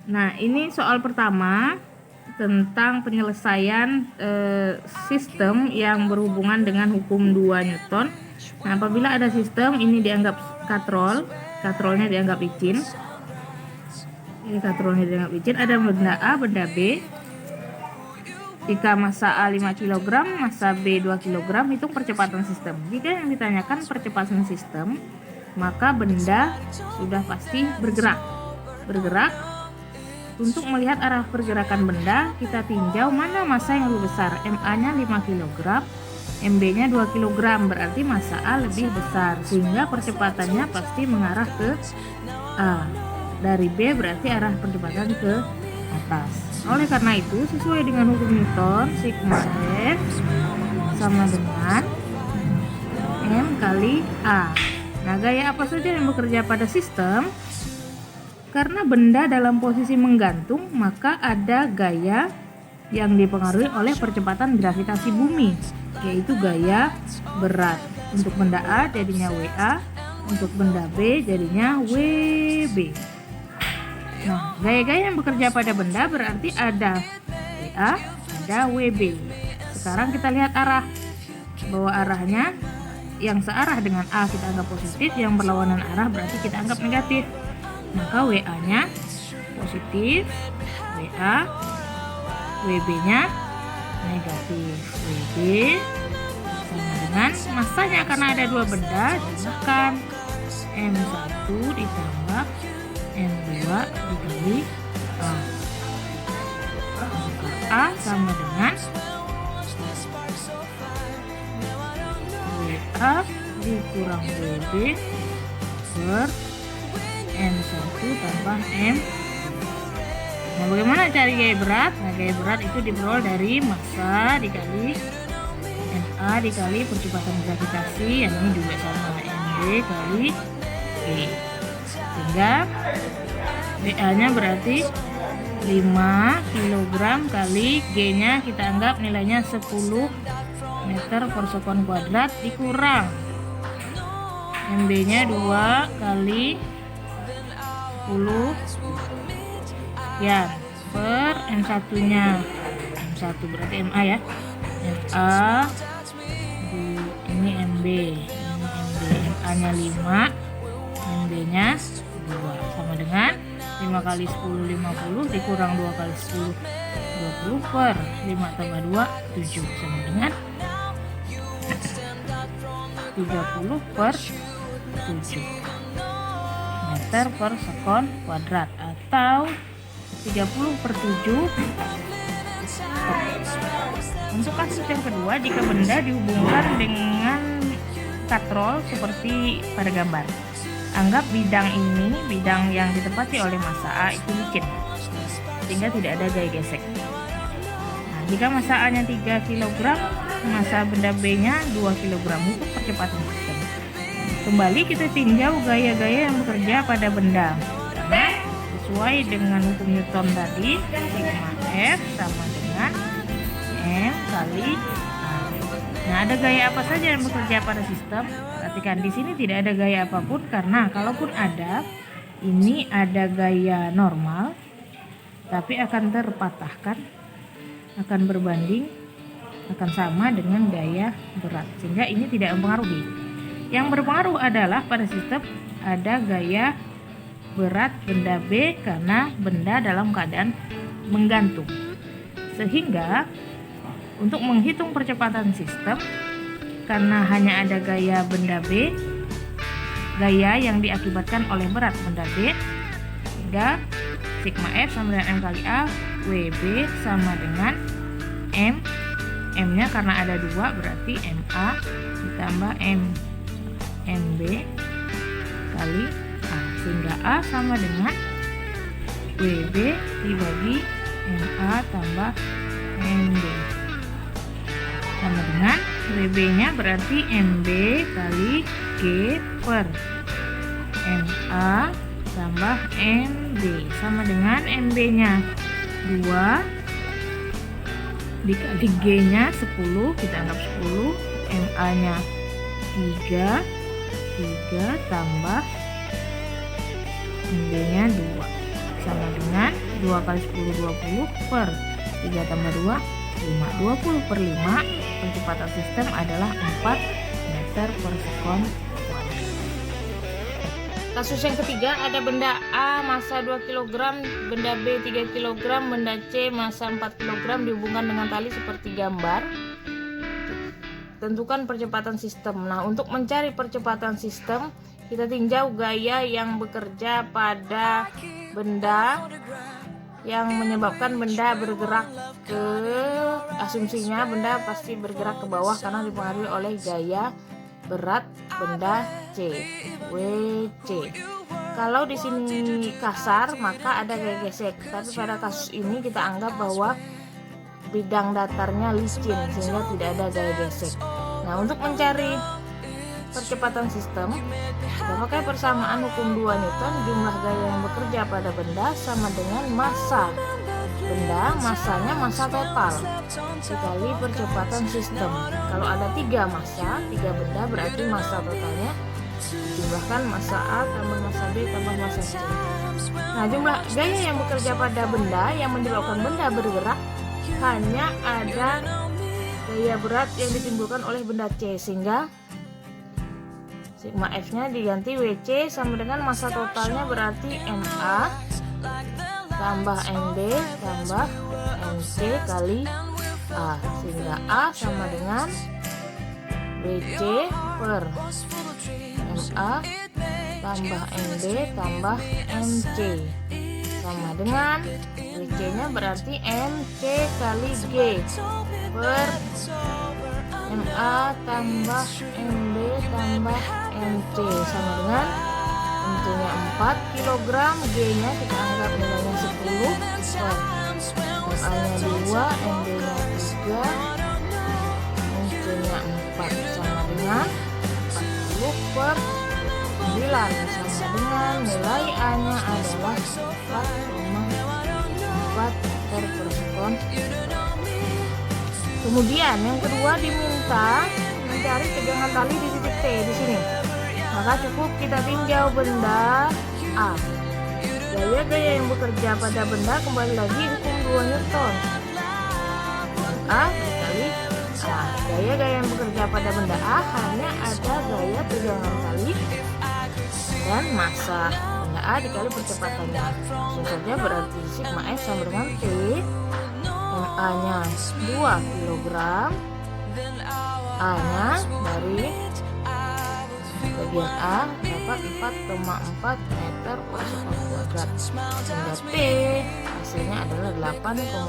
Nah, ini soal pertama tentang penyelesaian sistem yang berhubungan dengan hukum 2 Newton. Nah, apabila ada sistem ini dianggap katrolnya dianggap licin. Ini katrolnya dianggap licin. Ada benda A, benda B. Jika massa A 5 kg, massa B 2 kg, hitung percepatan sistem. Jika yang ditanyakan percepatan sistem, maka benda sudah pasti bergerak. Untuk melihat arah pergerakan benda, kita tinjau mana massa yang lebih besar. MA-nya 5 kg, MB-nya 2 kg, berarti massa A lebih besar, sehingga percepatannya pasti mengarah ke A. Dari B berarti arah percepatan ke atas. Oleh karena itu, sesuai dengan hukum Newton, sigma F sama dengan M kali A. Nah, gaya apa saja yang bekerja pada sistem? Karena benda dalam posisi menggantung, maka ada gaya yang dipengaruhi oleh percepatan gravitasi bumi, yaitu gaya berat. Untuk benda A jadinya WA, untuk benda B jadinya WB. Nah, gaya-gaya yang bekerja pada benda berarti ada WA, ada WB. Sekarang kita lihat arah, bahwa arahnya yang searah dengan A kita anggap positif, yang berlawanan arah berarti kita anggap negatif. Maka WA-nya positif, WA, WB-nya negatif. WB sama dengan massanya, karena ada dua benda, disebutkan M1 ditambah M2 dikali A. A sama dengan WA dikurang WB per M1 tambah M. Nah, bagaimana cari gaya berat? Nah, gaya berat itu diperoleh dari massa dikali MA dikali percepatan gravitasi, yang ini juga sama MB kali G. Sehingga WA-nya berarti 5 kg kali G-nya kita anggap nilainya 10 meter per sekon kuadrat dikurang MB-nya 2 kali 10 ya per M1-nya. M1 berarti MA ya. MA ini MB, MA-nya 5, MB-nya 2 sama dengan 5 kali 10 50 dikurang 2 kali 10 20 per 5 tambah 2 7 sama dengan 30 per 7 meter per sekon kuadrat, atau 30 per 7. Untuk kasus yang kedua, jika benda dihubungkan dengan katrol seperti pada gambar, anggap bidang yang ditempati oleh massa A itu licin, sehingga tidak ada gaya gesek. Nah, jika massa A-nya 3 kg, massa benda B-nya 2 kg, untuk percepatan sistem. Kembali kita tinjau gaya-gaya yang bekerja pada benda. Nah, sesuai dengan hukum Newton tadi, sigma F sama dengan M kali A. Nah, ada gaya apa saja yang bekerja pada sistem? Perhatikan, di sini tidak ada gaya apapun, karena kalaupun ada, ini ada gaya normal, tapi akan terpatahkan, akan berbanding, akan sama dengan gaya berat, sehingga ini tidak mempengaruhi. Yang berpengaruh adalah pada sistem ada gaya berat benda B karena benda dalam keadaan menggantung. Sehingga untuk menghitung percepatan sistem, karena hanya ada gaya benda B, gaya yang diakibatkan oleh berat benda B, sehingga sigma F sama dengan M kali A, WB sama dengan M. M-nya karena ada 2 berarti MA ditambah MB kali A, sehingga A sama dengan WB dibagi MA tambah MB sama dengan WB-nya berarti MB kali G per MA tambah MB sama dengan MB-nya 2 dikali G-nya 10, kita anggap 10, MA-nya 3 tambah MB-nya 2 sama dengan 2 2 kali 10 20 per 3 tambah 2 5. 20 per 5, percepatan sistem adalah 4 meter per sekon. Kasus yang ketiga, ada benda A massa 2 kg, benda B 3 kg, benda C massa 4 kg dihubungkan dengan tali seperti gambar. Tentukan percepatan sistem. Nah, untuk mencari percepatan sistem, kita tinjau gaya yang bekerja pada benda yang menyebabkan benda bergerak ke, asumsinya benda pasti bergerak ke bawah karena dipengaruhi oleh gaya berat benda C, WC. Kalau di sini kasar maka ada gaya gesek, tapi pada kasus ini kita anggap bahwa bidang datarnya licin sehingga tidak ada gaya gesek. Nah, untuk mencari percepatan sistem, kita pakai persamaan hukum 2 Newton. Jumlah gaya yang bekerja pada benda sama dengan massa benda, massanya massa total dikali percepatan sistem. Kalau ada 3 massa, 3 benda, berarti massa totalnya jumlahkan massa A tambah massa B tambah massa C. Nah, jumlah gaya yang bekerja pada benda yang menyebabkan benda bergerak hanya ada gaya berat yang ditimbulkan oleh benda C, sehingga sigma F nya diganti WC sama dengan massa totalnya, berarti MA tambah MB tambah MC kali A, sehingga A sama dengan WC per MA tambah MB tambah MC sama dengan WC nya berarti MC kali G per MA tambah MB tambah MC sama dengan MC nya 4 kg, G nya kita anggap nilainya 10 per MA nya 2, MB nya 3, MC nya 4 sama dengan 40 per 9 sama dengan nilai A nya adalah 4,4 meter per sekon. Kemudian yang kedua diminta mencari tegangan tali di titik T di sini. Maka cukup kita tinjau benda A. Gaya-gaya yang bekerja pada benda kembali lagi hukum 2 Newton. A dikali A. Gaya-gaya yang bekerja pada benda A hanya ada gaya tegangan tali dan massa benda A dikali percepatannya. Langsung saja berarti sigma F sama dengan T. A nya 2 kg, A nya dari bagian A dapat 4,4 meter per sekon kuadrat, sehingga T hasilnya adalah 8,8 Newton.